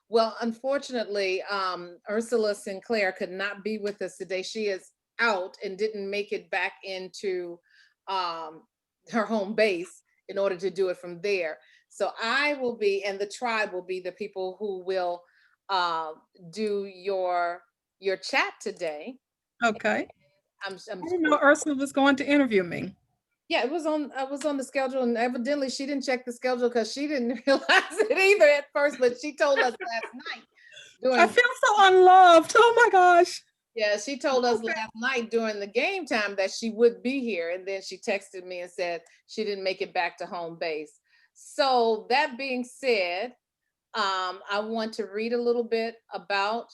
Well, unfortunately, Ursula Sinclair could not be with us today. She is out and didn't make it back into um, her home base in order to do it from there. So I will be, and the tribe will be the people who will uh, do your chat today. Okay. I'm I didn't know Ursula was going to interview me. Yeah, it was on. I was on the schedule, and evidently she didn't check the schedule because she didn't realize it either at first. But she told us last night I during. feel so unloved. Oh my gosh. Yeah, she told us Okay. last night during the game time that she would be here, and then she texted me and said she didn't make it back to home base. So that being said, I want to read a little bit about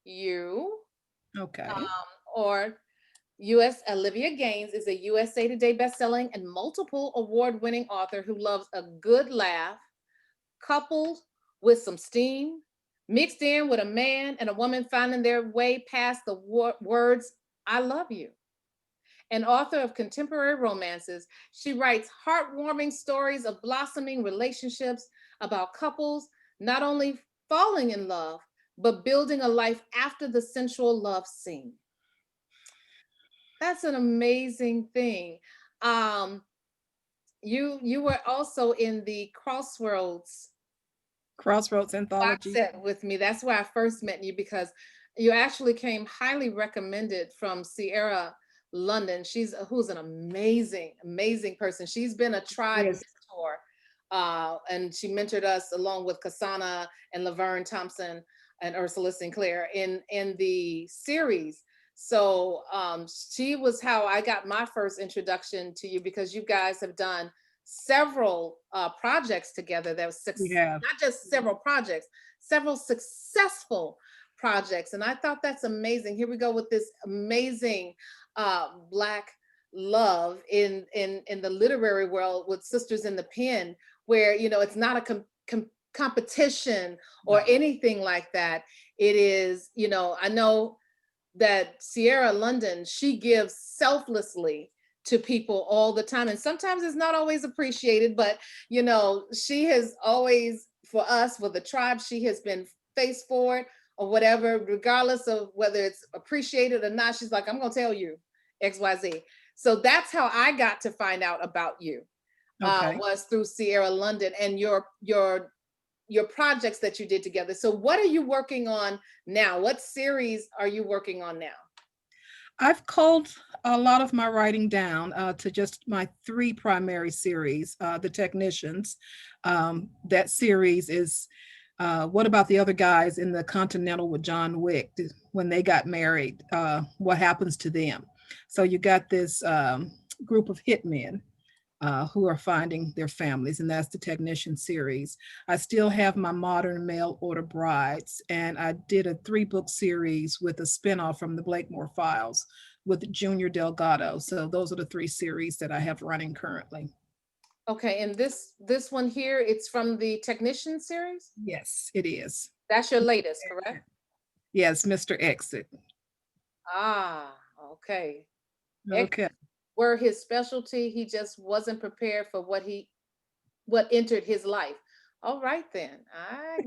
you, Okay. or U.S. Olivia Gaines is a USA Today bestselling and multiple award-winning author who loves a good laugh, coupled with some steam, mixed in with a man and a woman finding their way past the words "I love you." An author of contemporary romances, she writes heartwarming stories of blossoming relationships about couples not only falling in love but building a life after the sensual love scene. That's an amazing thing. Um, you were also in the Crossroads Crossroads box Anthology. set with me. That's where I first met you because you actually came highly recommended from Sierra London. She's who's an amazing person. She's been a tribe Yes. mentor, and she mentored us along with Kasana and Laverne Thompson and Ursula Sinclair in the series. So she was how I got my first introduction to you because you guys have done several projects together that was We have. not just several projects, several successful projects. And I thought that's amazing. Here we go with this amazing Black love in the literary world with Sisters in the Pen, where it's not a competition or No. anything like that. It is, I know that Sierra London, she gives selflessly to people all the time. And sometimes it's not always appreciated, but she has always, for us, for the tribe, she has been face forward or whatever, regardless of whether it's appreciated or not. She's like, I'm gonna tell you XYZ. So that's how I got to find out about you, Okay. was through Sierra London and your projects that you did together. So what are you working on now? What series are you working on now? I've culled a lot of my writing down to just my three primary series. The Technicians. That series is what about the other guys in the Continental with John Wick when they got married? What happens to them? So you got this group of hitmen who are finding their families, and that's the Technician series. I still have my Modern Mail Order Brides, and I did a three-book series with a spinoff from the Blakemore Files with Junior Delgado. So those are the three series that I have running currently. Okay, and this one here, it's from the Technician series. Yes, it is. That's your latest, correct? Yes, Mr. Exit. Ah, okay. Ex Okay. were his specialty. He just wasn't prepared for what entered his life. All right then, I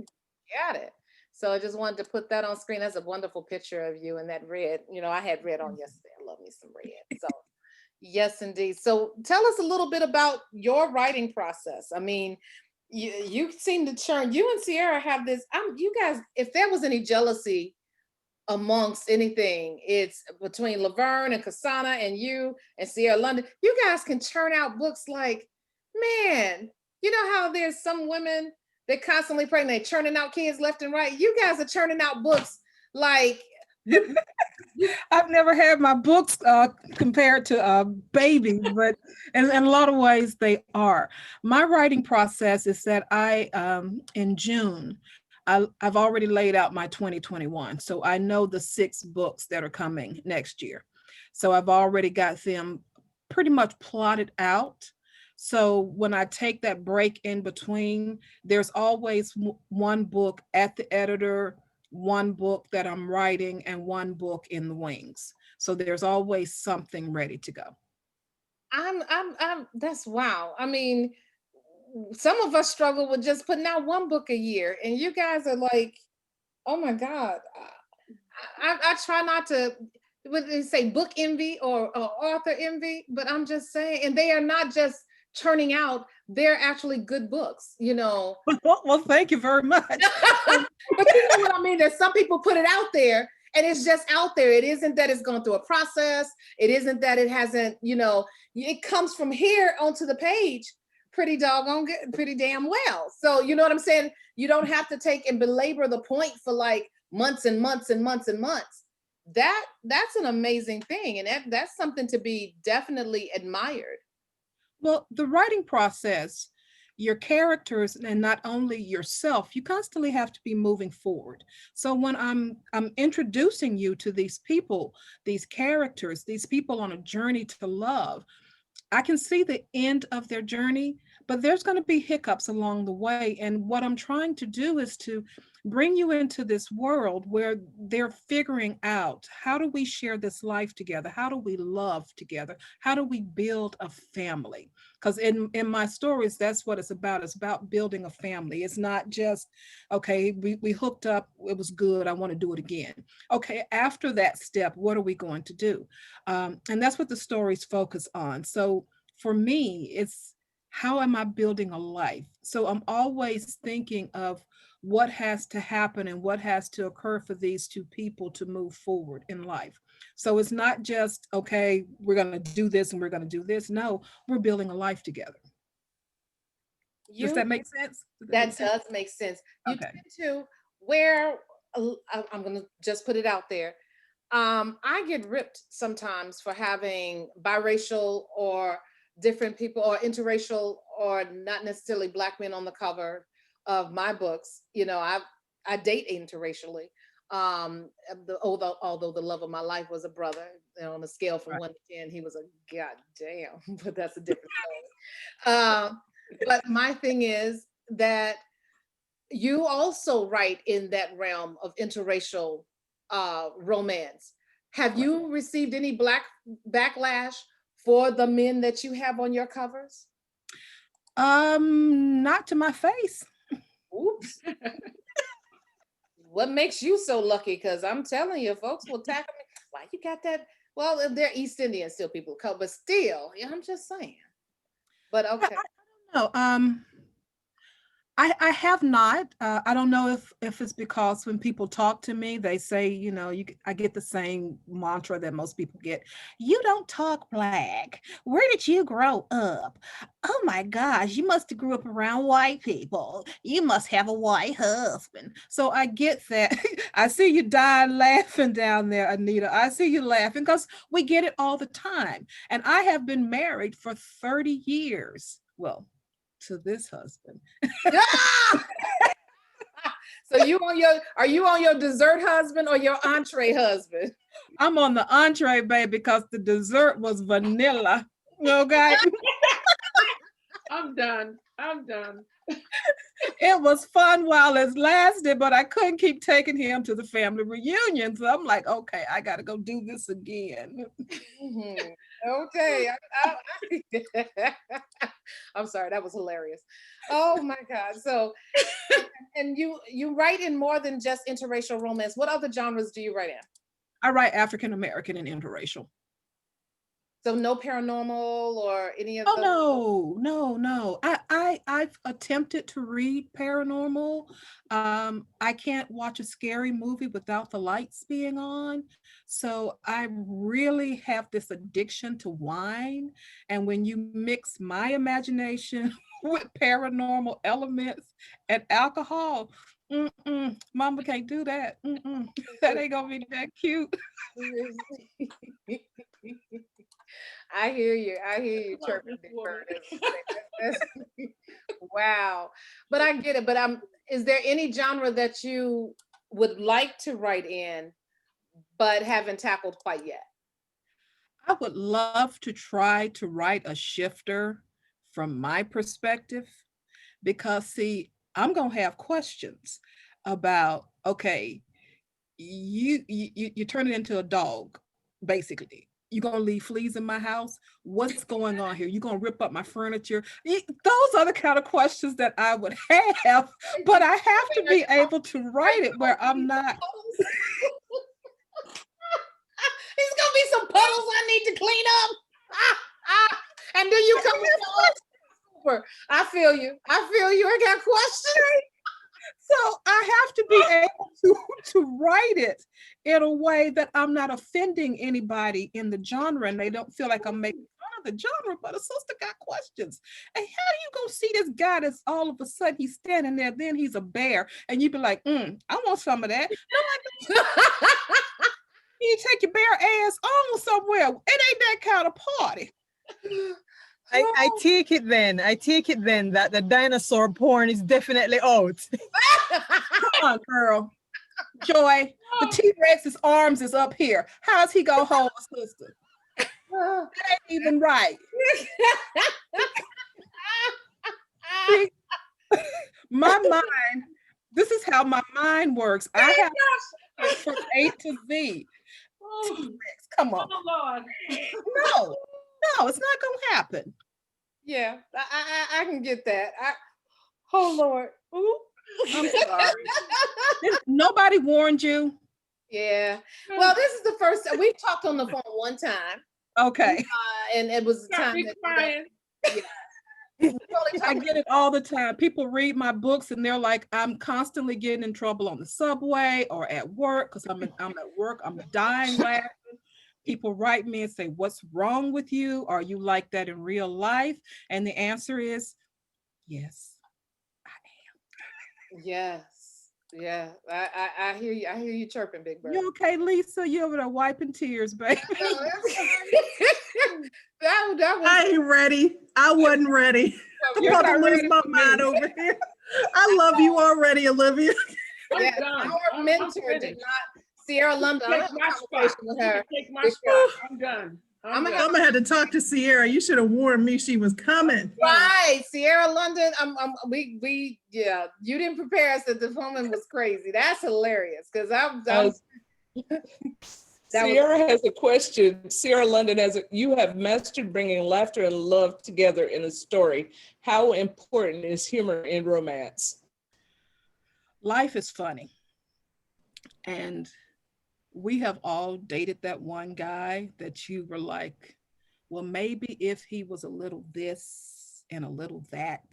got it. So I just wanted to put that on screen. That's a wonderful picture of you in that red. I had red on yesterday. I love me some red. So yes, indeed. So tell us a little bit about your writing process. I mean, you seem to churn. You and Sierra have this. You guys, if there was any jealousy amongst anything, it's between Laverne and Kasana and you and Sierra London. You guys can churn out books like, man, you know how there's some women that constantly pregnant, they churning out kids left and right. You guys are churning out books like you. I've never had my books compared to babies, but in a lot of ways they are. My writing process is that in June, I've already laid out my 2021. So I know the six books that are coming next year. So I've already got them pretty much plotted out. So when I take that break in between, there's always one book at the editor, one book that I'm writing, and one book in the wings. So there's always something ready to go. I'm that's wow. I mean, some of us struggle with just putting out one book a year, and you guys are like, oh my God. I try not to, what they say, book envy or author envy, but I'm just saying, and they are not just churning out, they're actually good books, you know. Well, thank you very much. Um, But you know what I mean? That some people put it out there and it's just out there. It isn't that it's gone through a process. It isn't that it hasn't, you know, it comes from here onto the page pretty doggone good, pretty damn well. So you know what I'm saying? You don't have to take and belabor the point for like months and months and months and months. That's an amazing thing. And that's something to be definitely admired. well, the writing process, your characters, and not only yourself, you constantly have to be moving forward. So when I'm introducing you to these people, these characters, these people on a journey to love, I can see the end of their journey, but there's going to be hiccups along the way. And what I'm trying to do is to bring you into this world where they're figuring out, how do we share this life together? How do we love together? How do we build a family? Because in my stories, that's what it's about. It's about building a family. It's not just, okay, we hooked up, it was good, I want to do it again. Okay, after that step, what are we going to do? And that's what the stories focus on. So for me, it's, how am I building a life? So I'm always thinking of what has to happen and what has to occur for these two people to move forward in life. So it's not just, okay, we're going to do this and we're going to do this. No, we're building a life together. Does You that make sense? Does that make That sense? does make sense. You Okay. tend to where I'm going to just put it out there. I get ripped sometimes for having biracial or different people or interracial or not necessarily black men on the cover of my books. You know, I date interracially. Although the love of my life was a brother, you know, on a scale from Right. 1 to 10, he was a goddamn, but that's a different story. But my thing is that you also write in that realm of interracial romance. Have Right. you received any black backlash for the men that you have on your covers? Not to my face. Oops. What makes you so lucky? Because I'm telling you, folks will tackle me. Why you got that? Well, they're East Indian still, people come, but still, yeah, I'm just saying. But okay. No, I have not. I don't know if it's because when people talk to me, they say, I get the same mantra that most people get. You don't talk black. Where did you grow up? Oh my gosh, you must have grew up around white people. You must have a white husband. So I get that. I see you dying laughing down there, Anita. I see you laughing because we get it all the time. And I have been married for 30 years. Well, to this husband. Ah! So are you on your dessert husband or your entree husband? I'm on the entree, babe, because the dessert was vanilla. Okay. I'm done. I'm done. It was fun while it lasted, but I couldn't keep taking him to the family reunion. So I'm like, okay, I got to go do this again. Mhm. Okay. I'm sorry, that was hilarious. Oh my God. So, and you write in more than just interracial romance. What other genres do you write in? I write African American and interracial. So no paranormal or any of Oh those. no. I've attempted to read paranormal. I can't watch a scary movie without the lights being on. So I really have this addiction to wine. And when you mix my imagination with paranormal elements and alcohol, mama can't do that. That ain't gonna be that cute. I hear you Love chirping, this Big woman. Bird. As they say. Wow. But I get it. But is there any genre that you would like to write in, but haven't tackled quite yet? I would love to try to write a shifter from my perspective because, see, I'm going to have questions about, okay, you turn it into a dog, basically. You gonna leave fleas in my house? What's going on here? You gonna rip up my furniture? Those are the kind of questions that I would have, but I have to be able to write it where I'm not. There's gonna be some puddles I need to clean up. And do you come with your super? I feel you. I feel you. I got questions. So I have to be able to write it in a way that I'm not offending anybody in the genre and they don't feel like I'm making fun of the genre, but a sister got questions. And how do you go see this guy that's all of a sudden he's standing there, then he's a bear, and you be like, I want some of that. No, you take your bare ass on somewhere. It ain't that kind of party. I take it then that the dinosaur porn is definitely out. Come on, girl. Joy, the T-Rex's arms is up here. How's he gonna hold a sister? That ain't even right. My mind, this is how my mind works. I have from A to Z. T-Rex, come on. Oh, Lord. No, it's not gonna happen. Yeah, I can get that. Oh Lord. Ooh. I'm sorry. Nobody warned you. Yeah. Well, this is the first we talked on the phone one time. Okay. And it was the time that crying. I get it all the time. People read my books and they're like, I'm constantly getting in trouble on the subway or at work because I'm at work. I'm dying laughing. People write me and say, what's wrong with you? Are you like that in real life? And the answer is yes, I am. Yes. Yeah. I hear you. I hear you chirping, Big Bird. You okay, Lisa? You over there wiping tears, baby? that was I ain't ready. I wasn't ready. I'm about to lose my mind over here. I love you already, Olivia. yeah, our mentor did not. Sierra London. I'm Take my spot. with her. Take my spot. I'm done. I'm gonna have to talk to Sierra. You should have warned me she was coming. Right, Sierra London. We yeah. You didn't prepare us that the woman was crazy. That's hilarious because Sierra has a question. Sierra London you have mastered bringing laughter and love together in a story. How important is humor in romance? Life is funny. And we have all dated that one guy that you were like, well, maybe if he was a little this and a little that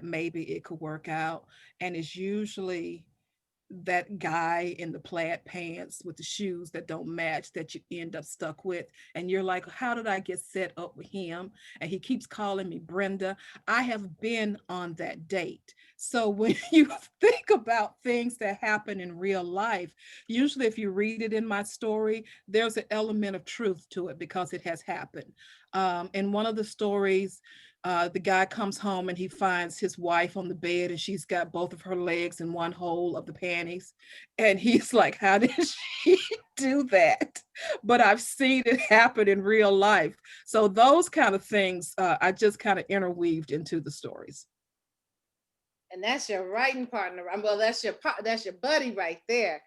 maybe it could work out. And it's usually that guy in the plaid pants with the shoes that don't match that you end up stuck with. And you're like, how did I get set up with him? And he keeps calling me Brenda. I have been on that date. So when you think about things that happen in real life, usually if you read it in my story, there's an element of truth to it because it has happened. In one of the stories, the guy comes home and he finds his wife on the bed and she's got both of her legs in one hole of the panties. And he's like, how did she do that? But I've seen it happen in real life. So those kind of things, I just kind of interweaved into the stories. And that's your writing partner. Well, that's your buddy right there.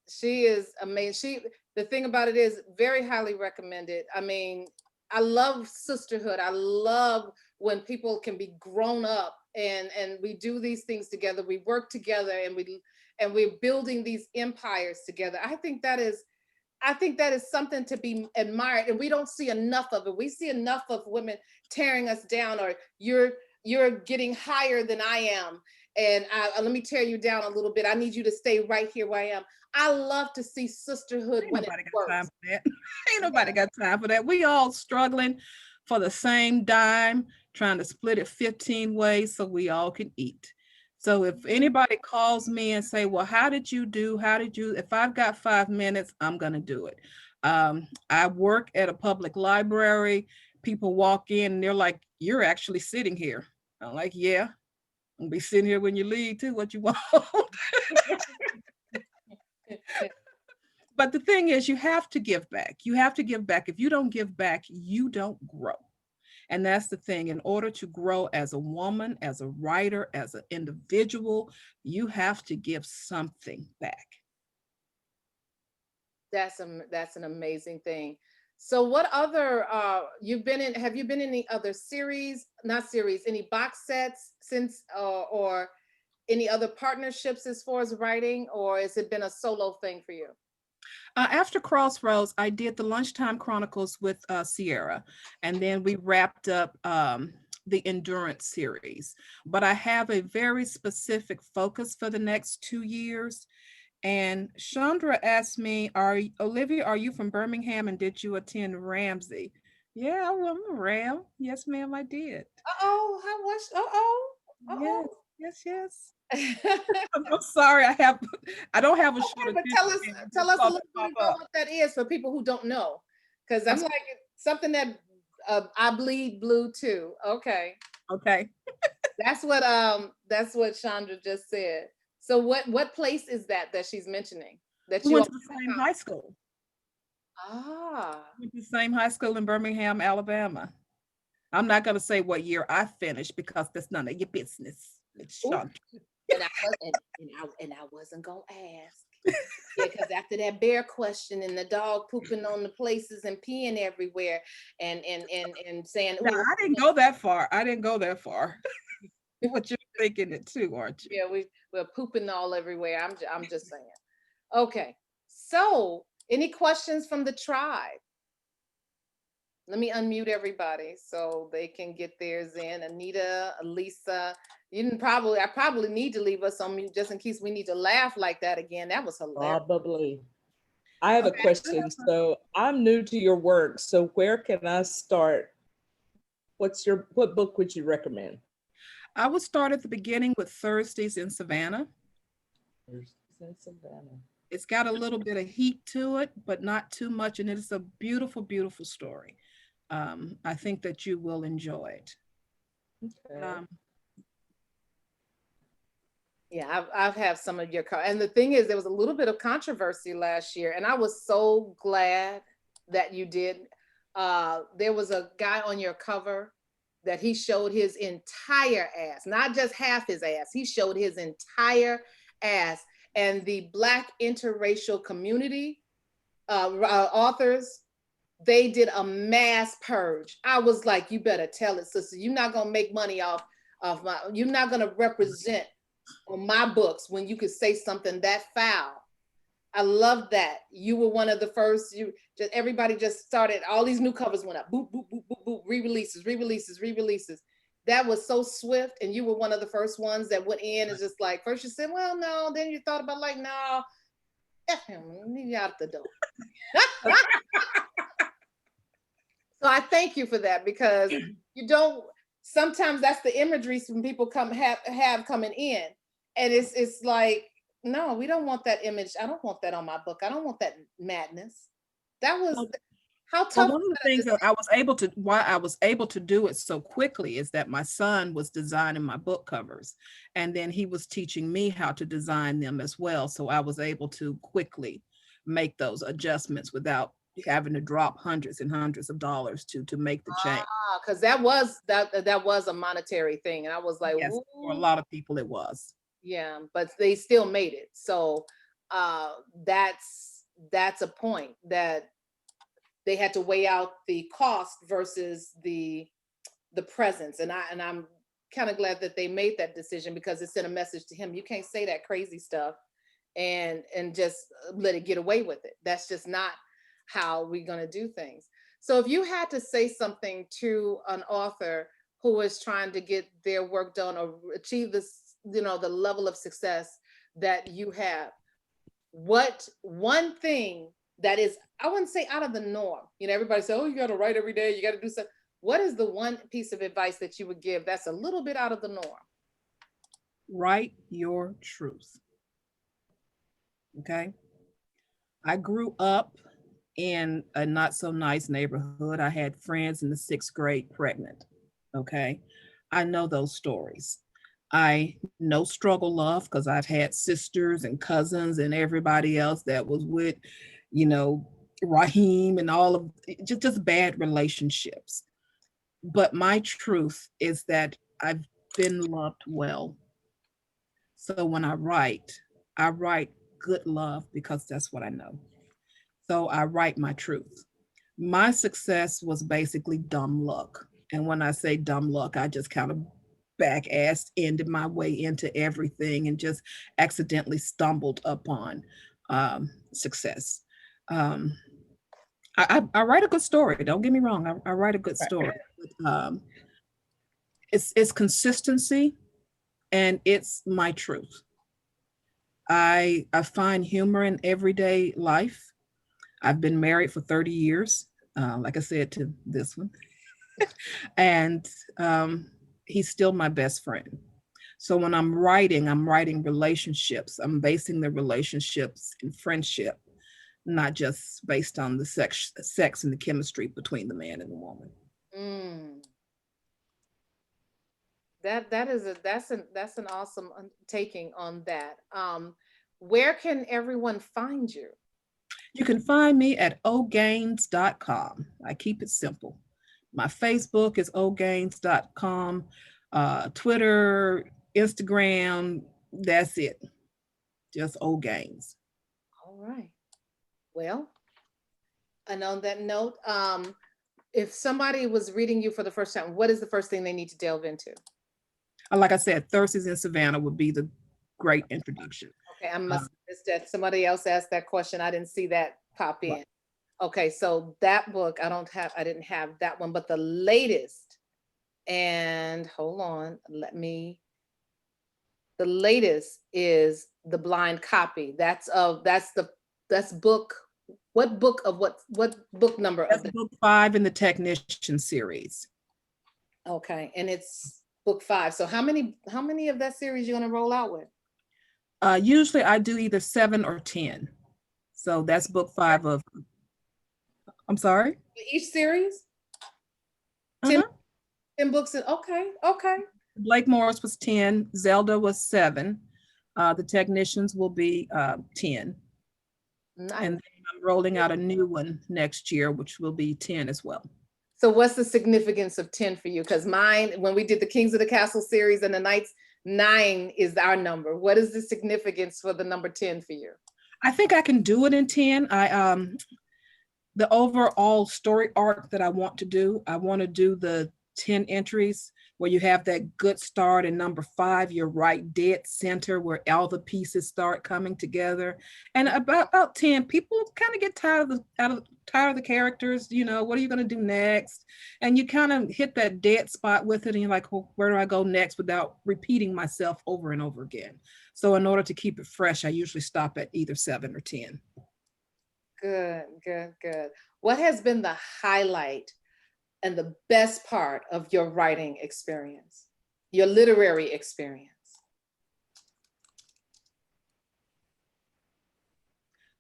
She is amazing. The thing about it is very highly recommended. I mean, I love sisterhood. I love when people can be grown up and we do these things together. We work together and we're building these empires together. I think that is something to be admired, and we don't see enough of it. We see enough of women tearing us down, or you're getting higher than I am, and let me tear you down a little bit. I need you to stay right here where I am. I love to see sisterhood when it works. Ain't nobody got time for that. We all struggling for the same dime, trying to split it 15 ways so we all can eat. So if anybody calls me and say, well, how did you do? If I've got 5 minutes, I'm going to do it. I work at a public library. People walk in and they're like, you're actually sitting here. I'm like, yeah, I'll be sitting here when you leave too. What you want? But the thing is, you have to give back. You have to give back. If you don't give back, you don't grow. And that's the thing. In order to grow as a woman, as a writer, as an individual, you have to give something back. That's an amazing thing. So what other have you been in any other series, not series, any box sets since or any other partnerships as far as writing, or has it been a solo thing for you? After Crossroads, I did the Lunchtime Chronicles with Sierra, and then we wrapped up the Endurance series. But I have a very specific focus for the next 2 years. And Chandra asked me, Olivia, are you from Birmingham and did you attend Ramsey? Yeah, I'm a Ram. Yes, ma'am, I did. Uh-oh, how was Yes, uh-oh. yes, yes. Okay, I'm sorry, I don't have a short but attention span. tell us a Saw little that pop bit about up. what that is for people who don't know. Because I'm I'm like something that I bleed blue too. Okay. Okay. That's what Chandra just said. So what place is that she's mentioning? That We you went all to the same high school. ah We went to the same high school in Birmingham, Alabama. I'm not going to say what year I finished because that's none of your business. It's ooh, Chandra. and I was and I wasn't gonna ask. Yeah, because after that bear question and the dog pooping on the places and peeing everywhere and saying, No, "Ooh, I didn't go that far. I didn't go that far. What you're thinking it too, aren't you? yeah, we're pooping all everywhere." I'm just saying. Okay, so any questions from the tribe? Let me unmute everybody so they can get theirs in. Anita, Elisa, I probably need to leave us on mute just in case we need to laugh like that again. That was hilarious. Probably. I have a Okay. question. So I'm new to your work. So where can I start? What book would you recommend? I would start at the beginning with Thursdays in Savannah. In Savannah. It's got a little bit of heat to it, but not too much. And it's a beautiful, beautiful story. I think that you will enjoy it. Okay. Yeah, I've had some of your and the thing is, there was a little bit of controversy last year, and I was so glad that you did. There was a guy on your cover that he showed his entire ass, not just half his ass. He showed his entire ass, and the Black interracial community authors, they did a mass purge. I was like, you better tell it, sister. You're not gonna make money off my. You're not gonna represent on my books when you could say something that foul. I love that. You were one of the first. Everybody just started. All these new covers went up. Boop, boop, boop, boop, boop. Re-releases, re-releases, re-releases. That was so swift, and you were one of the first ones that went in and just like first you said, well, no, then you thought about like, no, F him, leave you out the door. So I thank you for that because you don't. Sometimes that's the imagery some people have coming in, and it's like, no, we don't want that image. I don't want that on my book. I don't want that madness. That was how Well, tough. one of the things that I was able to, why I was able to do it so quickly is that my son was designing my book covers, and then he was teaching me how to design them as well. So I was able to quickly make those adjustments without having to drop hundreds and hundreds of dollars to make the change. Because that was a monetary thing, and I was like, Yes, for a ooh, lot of people it was. yeah, but they still made it. So that's a point that they had to weigh out the cost versus the presence, and I'm kind of glad that they made that decision because it sent a message to him. You can't say that crazy stuff and just let it get away with it. That's just not how we're going to do things. So if you had to say something to an author who is trying to get their work done or achieve this, the level of success that you have, what one thing that is, I wouldn't say out of the norm, everybody says, oh, you got to write every day, you got to do something. What is the one piece of advice that you would give that's a little bit out of the norm? Write your truth. Okay. I grew up in a not so nice neighborhood. I had friends in the 6th grade pregnant. Okay. I know those stories. I know struggle love because I've had sisters and cousins and everybody else that was with, Raheem and all of just bad relationships. But my truth is that I've been loved well. So when I write good love because that's what I know. So I write my truth. My success was basically dumb luck. And when I say dumb luck, I just kind of back-assed ended my way into everything and just accidentally stumbled upon success. Um, I write a good story. Don't get me wrong. I write a good story. It's consistency and it's my truth. I find humor in everyday life. I've been married for 30 years, like I said to this one, and he's still my best friend. So when I'm writing relationships. I'm basing the relationships in friendship, not just based on the sex and the chemistry between the man and the woman. Mm. That's an awesome taking on that. Where can everyone find you? You can find me at ogaines.com. I keep it simple. My Facebook is ogaines.com, Twitter, Instagram, that's it. Just Ogaines. All right. Well, and on that note, if somebody was reading you for the first time, what is the first thing they need to delve into? Like I said, Thursdays in Savannah would be the great introduction. Okay, I must have missed that. Somebody else asked that question. I didn't see that pop in. Right. Okay, so that book, I didn't have that one, but the latest, and hold on, the latest is The Blind Copy. That's book, what book number of That's the, book 5 in the Technician series. okay, and it's book 5. So how many of that series you gonna roll out with? Usually I do either 7 or 10. So that's book 5 of, I'm sorry? Each series? 10, Uh-huh. 10 books, okay. Blake Morris was 10, Zelda was 7. The Technicians will be 10. Nice. And then I'm rolling out a new one next year, which will be 10 as well. So what's the significance of 10 for you? Because mine, when we did the Kings of the Castle series and the Knights, 9 is our number. What is the significance for the number 10 for you? I think I can do it in 10. The overall story arc that I want to do the 10 entries where you have that good start, and number 5, you're right dead center where all the pieces start coming together. And about 10, people kind of get tired of the characters. You know, what are you going to do next? And you kind of hit that dead spot with it, and you're like, well, where do I go next without repeating myself over and over again? So in order to keep it fresh, I usually stop at either 7 or 10. Good. What has been the highlight and the best part of your writing experience, your literary experience?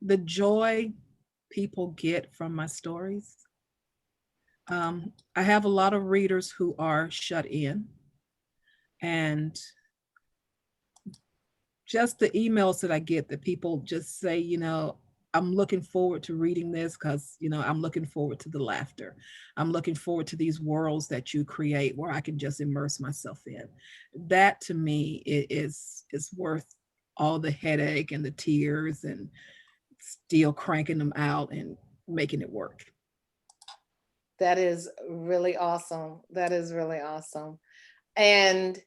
The joy people get from my stories. I have a lot of readers who are shut in, and just the emails that I get that people just say, you know, I'm looking forward to reading this because, you know, I'm looking forward to the laughter. I'm looking forward to these worlds that you create where I can just immerse myself in. That to me is worth all the headache and the tears and still cranking them out and making it work. That is really awesome. And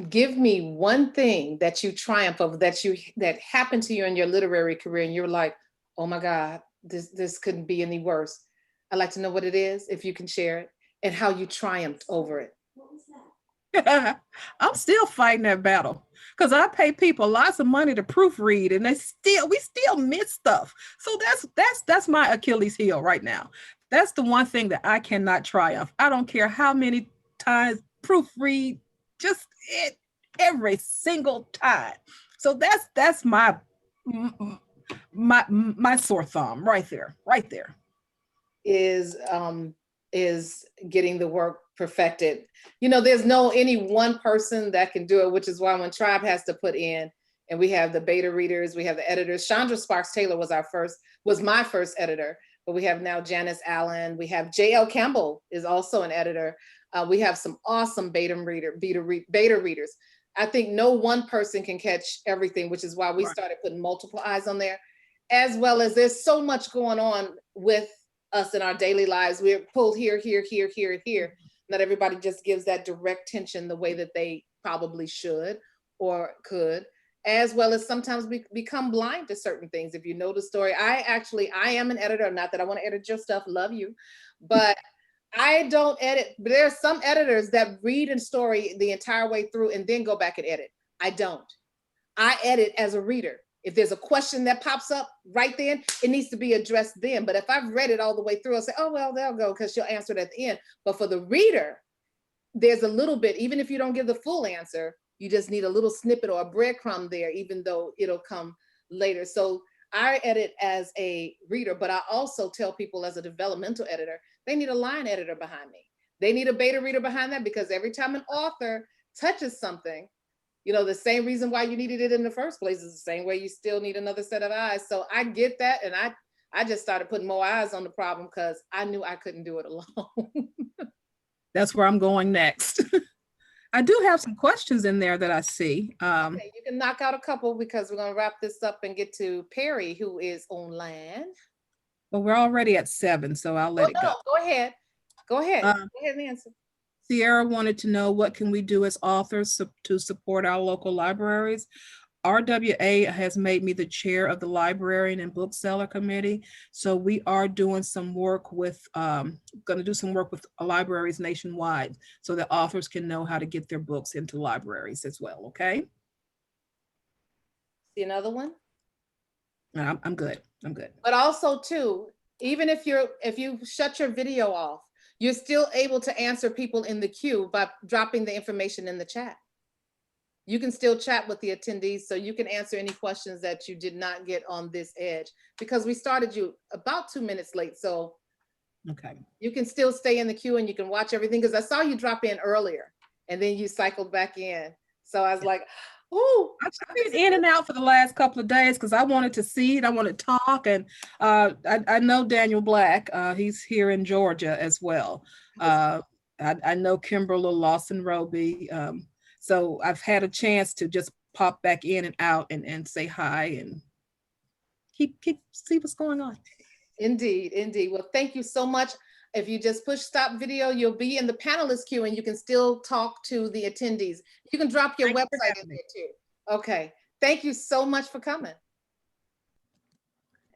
give me one thing that you triumph over, that happened to you in your literary career and you're like, oh my God, this couldn't be any worse. I'd like to know what it is, if you can share it, and how you triumphed over it. What was that? I'm still fighting that battle because I pay people lots of money to proofread, and we still miss stuff. So that's my Achilles heel right now. That's the one thing that I cannot triumph. I don't care how many times proofread, just every single time. So that's my sore thumb right there. Is getting the work perfected. You know, there's any one person that can do it, which is why when Tribe has to put in, and we have the beta readers, we have the editors. Chandra Sparks Taylor was my first editor, but we have now Janice Allen. We have J.L. Campbell is also an editor. We have some awesome beta readers. I think no one person can catch everything, which is why we started putting multiple eyes on there. as well as there's so much going on with us in our daily lives. We're pulled here, here, here, here, here. Not everybody just gives that direct tension the way that they probably should or could, as well as sometimes we become blind to certain things. If you know the story, I am an editor, not that I want to edit your stuff, love you, but I don't edit. But there are some editors that read a story the entire way through and then go back and edit. I don't. I edit as a reader. If there's a question that pops up right then, it needs to be addressed then. But if I've read it all the way through, I'll say, oh, well, they'll go, because she'll answer it at the end. But for the reader, there's a little bit, even if you don't give the full answer, you just need a little snippet or a breadcrumb there, even though it'll come later. So I edit as a reader, but I also tell people as a developmental editor, they need a line editor behind me. They need a beta reader behind that, because every time an author touches something, you know, the same reason why you needed it in the first place is the same way you still need another set of eyes. So I get that. And I just started putting more eyes on the problem because I knew I couldn't do it alone. That's where I'm going next. I do have some questions in there that I see. Okay, you can knock out a couple because we're going to wrap this up and get to Perry, who is online. But we're already at 7, so I'll let it go. No, go ahead. Go ahead. Go ahead and answer. Sierra wanted to know, what can we do as authors to support our local libraries? RWA has made me the chair of the Librarian and Bookseller Committee. So we are doing some work with, going to do some work with libraries nationwide so that authors can know how to get their books into libraries as well, okay? See another one? No, I'm good, I'm good. But also too, even if you shut your video off, you're still able to answer people in the queue by dropping the information in the chat. You can still chat with the attendees, so you can answer any questions that you did not get on this edge, because we started you about 2 minutes late. So Okay. you can still stay in the queue and you can watch everything, because I saw you drop in earlier and then you cycled back in. So I was like, oh, I've been in and out for the last couple of days because I wanted to see it. I want to talk. And I know Daniel Black. He's here in Georgia as well. I know Kimberly Lawson Roby. So I've had a chance to just pop back in and out and say hi and keep see what's going on. Indeed, indeed. Well, thank you so much. If you just push stop video, you'll be in the panelist queue and you can still talk to the attendees. You can drop your website in there too. Okay. Thank you so much for coming.